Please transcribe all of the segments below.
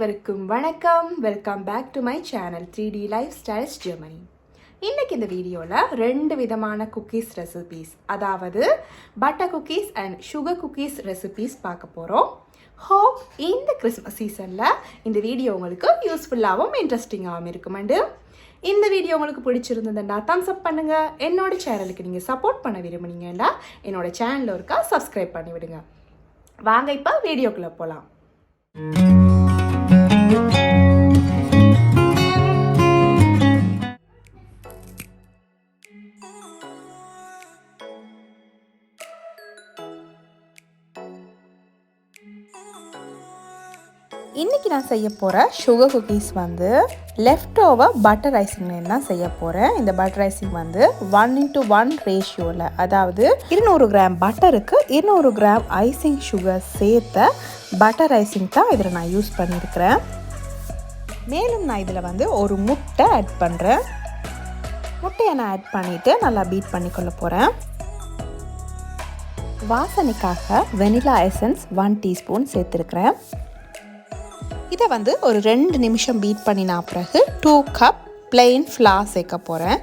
அனைவருக்கும் வணக்கம். Welcome back to my channel 3D Lifestyles Germany. இன்னைக்கு இந்த வீடியோவில் 2 விதமான குக்கீஸ் ரெசிபீஸ், அதாவது butter cookies and sugar cookies recipes பார்க்க போகிறோம். ஹோப் இந்த கிறிஸ்மஸ் சீசனில் இந்த வீடியோ உங்களுக்கு யூஸ்ஃபுல்லாகவும் இன்ட்ரெஸ்டிங்காகவும் இருக்குமெண்டு. இந்த வீடியோ உங்களுக்கு பிடிச்சிருந்ததுண்டா தம்ஸ் அப் பண்ணுங்கள். என்னோட சேனலுக்கு நீங்கள் சப்போர்ட் பண்ண விரும்புனீங்கன்னா என்னோட சேனலில் இருக்கா சப்ஸ்கிரைப் பண்ணி விடுங்க. வாங்க இப்போ வீடியோக்குள்ளே போகலாம். இன்றைக்கி நான் செய்ய போகிற சுகர் குக்கீஸ் வந்து லெஃப்ட் ஓவர் பட்டர் ஐசிங்லேருந்து தான் செய்ய போகிறேன். இந்த பட்டர் ஐசிங் வந்து 1:1 ரேஷியோவில், அதாவது 200 கிராம் பட்டருக்கு 200 கிராம் ஐசிங் சுகர் சேர்த்த பட்டர் ஐசிங் தான் இதில் நான் யூஸ் பண்ணியிருக்கிறேன். மேலும் நான் இதில் வந்து ஒரு முட்டை ஆட் பண்ணுறேன். முட்டையை நான் ஆட் பண்ணிவிட்டு நல்லா பீட் பண்ணிக்கொள்ள போகிறேன். வாசனைக்காக வெனிலா எசன்ஸ் 1 டீஸ்பூன் சேர்த்துருக்கிறேன். இதை வந்து ஒரு 2 நிமிஷம் பீட் பண்ணினா பிறகு 2 கப் பிளெயின் ஃப்ளார் சேர்க்க போகிறேன்.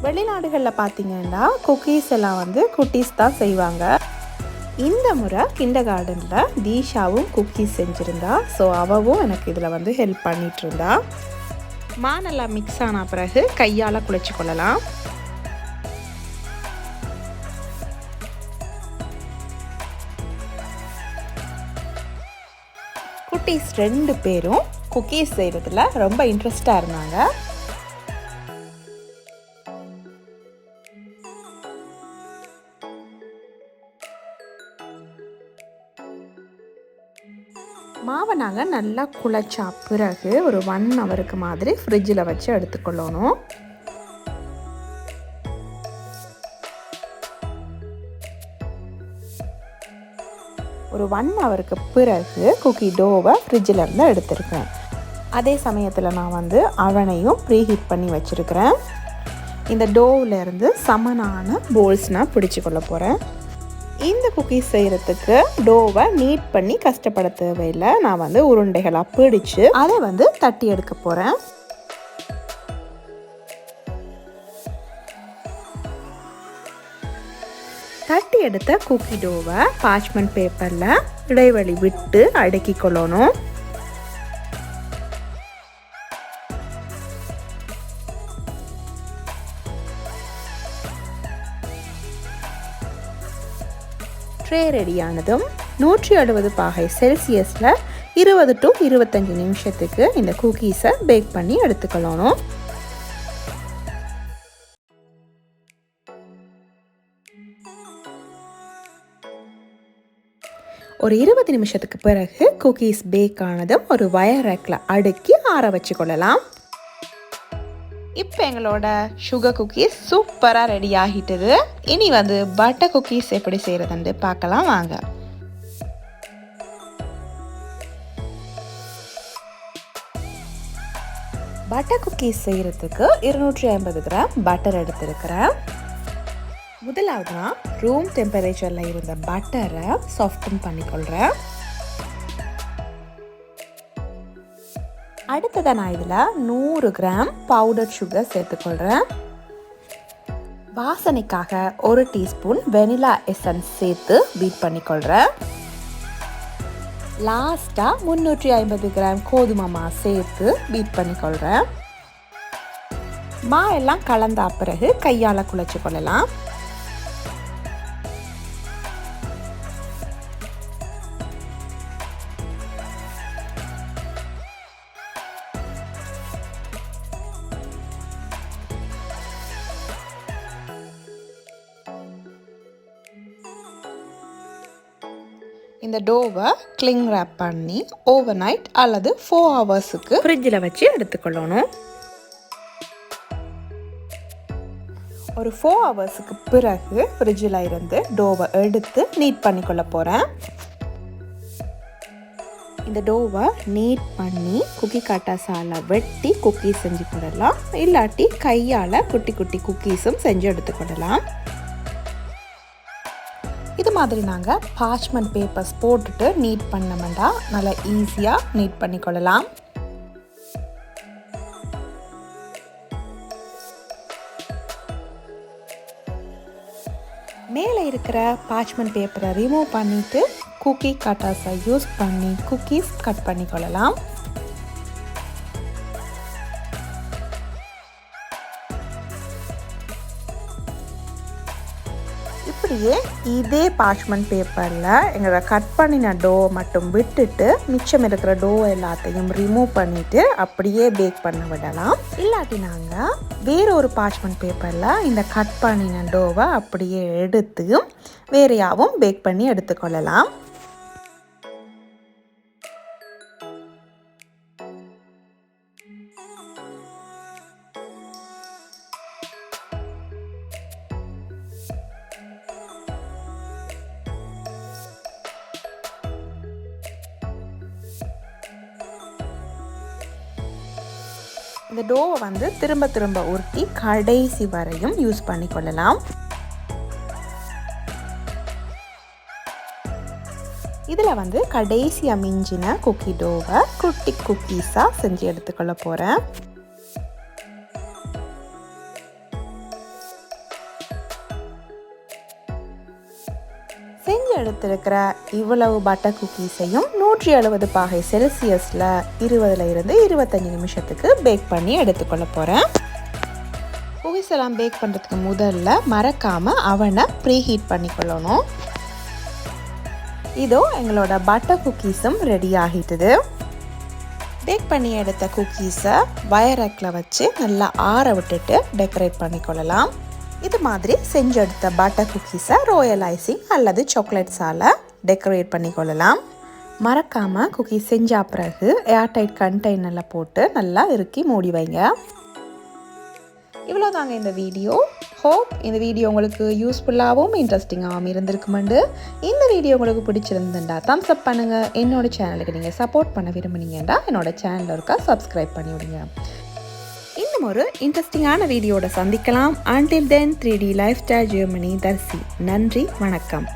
வெளிநாடுகளில் பார்த்தீங்கன்னா குக்கீஸ் எல்லாம் வந்து குட்டீஸ் தான் செய்வாங்க. இந்த முறை கிண்டர் கார்டனில் தீஷாவும் குக்கீஸ் செஞ்சுருந்தா, ஸோ அவவும் எனக்கு இதில் வந்து ஹெல்ப் பண்ணிகிட்டு இருந்தா. நல்லா மிக்ஸ் ஆன பிறகு கையால் குழைச்சி கொள்ளலாம். குட்டீஸ் 2 பேரும் குக்கீஸ் செய்கிறதுல ரொம்ப இன்ட்ரெஸ்டாக இருந்தாங்க. மாவை நாங்கள் நல்லா குழைச்சா பிறகு ஒரு 1 ஹவருக்கு மாதிரி ஃப்ரிட்ஜில் வச்சு எடுத்துக்கொள்ளணும். ஒரு 1 ஹவருக்கு பிறகு குக்கி டோவை ஃப்ரிட்ஜில் இருந்து எடுத்துருக்கேன். அதே சமயத்தில் நான் வந்து அவனையும் ப்ரீஹீட் பண்ணி வச்சுருக்கிறேன். இந்த டோவிலேருந்து சமனான போல்ஸ் நான் பிடிச்சி கொள்ள போகிறேன். இந்த குக்கீஸ் செய்கிறதுக்கு டோவை நீட் பண்ணி கஷ்டப்பட தேவையில்லை. நான் வந்து உருண்டைகளாக பிடிச்சி அதை வந்து தட்டி எடுக்க போகிறேன். தட்டி எடுத்த குக்கி டோவை பார்ச்மெண்ட் பேப்பரில் இடைவெளி விட்டு அடுக்கி கொள்ளணும். ட்ரே ரெடியானதும் 170 பாகை செல்சியஸில் 20 to 25 நிமிஷத்துக்கு இந்த குக்கீஸை பேக் பண்ணி எடுத்துக்கொள்ளணும். ஒரு 20 நிமிஷத்துக்கு பிறகு குக்கீஸ் பேக் ஆனதும் ஒரு வயர் ரேக்கில் அடுக்கி ஆற வச்சு கொள்ளலாம். இப்போ எங்களோட சுகர் குக்கீஸ் சூப்பராக ரெடி ஆகிட்டது. இனி வந்து பட்டர் குக்கீஸ் எப்படி செய்கிறதுன்னு பார்க்கலாம் வாங்க. பட்டர் குக்கீஸ் செய்கிறதுக்கு 250 கிராம் பட்டர் எடுத்துருக்கிறேன். முதலாவது நான் ரூம் டெம்பரேச்சரில் இருந்த பட்டரை சாஃப்டன் பண்ணிக்கொள்கிறேன். அடுத்ததாக நான் இதில் 100 கிராம் பவுடர் சுகர் சேர்த்துக்கொள்கிறேன். வாசனைக்காக 1 டீஸ்பூன் வெனிலா எசன்ஸ் சேர்த்து பீட் பண்ணிக்கொள்கிறேன். லாஸ்ட்டாக 350 கிராம் கோதுமை மா சேர்த்து பீட் பண்ணிக்கொள்கிறேன். மா எல்லாம் கலந்தா பிறகு கையால் குழைச்சி கொள்ளலாம். இந்த டோவை கிளிங் ரேப் பண்ணி ஓவர் நைட் அல்லது 4 ஹவர்ஸுக்கு ஃப்ரிட்ஜில் வச்சு எடுத்துக்கொள்ளணும். ஒரு 4 ஹவர்ஸுக்கு பிறகு ஃப்ரிட்ஜில் இருந்து டோவை எடுத்து நீட் பண்ணிக்கொள்ள போகிறேன். இந்த டோவை நீட் பண்ணி குக்கி கட்டாசால வெட்டி குக்கீஸ் செஞ்சு கொள்ளலாம். இல்லாட்டி கையால் குட்டி குட்டி குக்கீஸும் செஞ்சு எடுத்துக்கொள்ளலாம். இது மாதிரி நாங்கள் பார்ச்மெண்ட் பேப்பர்ஸ் போட்டுட்டு நீட் பண்ணோம்னா நல்லா ஈஸியாக நீட் பண்ணிக்கொள்ளலாம். மேலே இருக்கிற பார்ச்மெண்ட் பேப்பரை ரிமூவ் பண்ணிவிட்டு குக்கி கட்டர்ஸை யூஸ் பண்ணி குக்கீஸ் கட் பண்ணிக்கொள்ளலாம். இப்படியே இதே பார்ச்மெண்ட் பேப்பரில் எங்களோட கட் பண்ணின டோ மட்டும் விட்டுட்டு மிச்சம் இருக்கிற டோ எல்லாத்தையும் ரிமூவ் பண்ணிவிட்டு அப்படியே பேக் பண்ண விடலாம். இல்லாட்டி நாங்கள் வேறொரு பார்ச்மெண்ட் பேப்பரில் இந்த கட் பண்ணின டோவை அப்படியே எடுத்து வேறையாகவும் பேக் பண்ணி எடுத்துக்கொள்ளலாம். இந்த டோவை வந்து திரும்ப திரும்ப உருட்டி கடைசி வரையும் யூஸ் பண்ணிக்கொள்ளலாம். இதில் வந்து கடைசியாக மிஞ்சின குக்கி டோவை குட்டி குக்கீஸாக செஞ்சு எடுத்துக்கொள்ள போகிறேன். செஞ்சு எடுத்திருக்கிற இவ்வளவு பட்டர் குக்கீஸையும் 170 பாகை செல்சியஸில் 20 to 25 நிமிஷத்துக்கு பேக் பண்ணி எடுத்துக்கொள்ள போகிறேன். குக்கீஸ் எல்லாம் பேக் பண்ணுறதுக்கு முதல்ல மறக்காமல் அவனை ப்ரீஹீட் பண்ணிக்கொள்ளணும். இதோ எங்களோட பட்டர் குக்கீஸும் ரெடி ஆகிட்டுது. பேக் பண்ணி எடுத்த குக்கீஸை வயரக்கில் வச்சு நல்லா ஆற விட்டுட்டு டெக்கரேட் பண்ணிக்கொள்ளலாம். இது மாதிரி செஞ்செடுத்த பட்டர் குக்கீஸை ரோயல் ஐசிங் அல்லது சாக்லேட்ஸால் டெக்கரேட் பண்ணிக்கொள்ளலாம். மறக்காமல் குக்கீஸ் செஞ்ச பிறகு ஏர்டைட் கண்டெய்னரில் போட்டு நல்லா இறுக்கி மூடி வைங்க. இவ்வளோதாங்க இந்த வீடியோ. ஹோப் இந்த வீடியோ உங்களுக்கு யூஸ்ஃபுல்லாகவும் இன்ட்ரெஸ்டிங்காகவும் இருந்திருக்குமெண்டு. இந்த வீடியோ உங்களுக்கு பிடிச்சிருந்துண்டா தம்ஸ் அப் பண்ணுங்கள். என்னோட சேனலுக்கு நீங்கள் சப்போர்ட் பண்ண விரும்புனீங்கன்னா என்னோட சேனலில் இருக்கா சப்ஸ்கிரைப் பண்ணி விடுங்க. இன்னும் ஒரு இன்ட்ரெஸ்டிங்கான வீடியோட சந்திக்கலாம். Until then 3D Lifestyle Germany தர்சி. நன்றி, வணக்கம்.